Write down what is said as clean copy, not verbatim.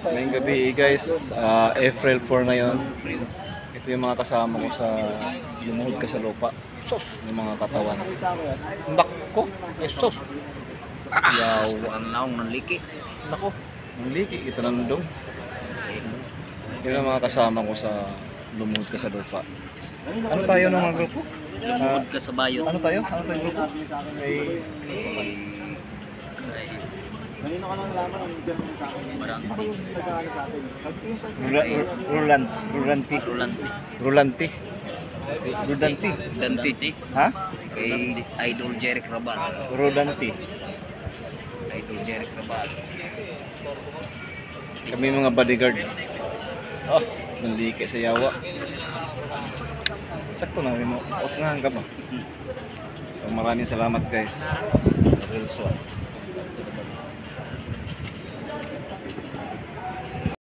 Ngayong gabi guys, April 4 ngayon. Ito yung mga kasama ko sa Lumuhod Ka sa Lupa. Sos, yung mga katawan. Nako, sos. Yaw. Naong nanliki. Nako, ang liki, ito nandong. Yun ang mga kasama ko sa Lumuhod Ka sa Lupa. Ano tayo ng mga grupo? Lumuhod ka sa bayot. Ano tayo? Ano tayong grupo? Ay, Rulanti. Rulanti. Rulanti. Ha? Kay Idol Jeric Rabal. Rulanti. Idol Jeric Rabal. Kami mga bodyguard. Oh, nalike sa yawa. Sakto na mo. Ot nga hanggang ba? So maraming salamat guys. Real swat.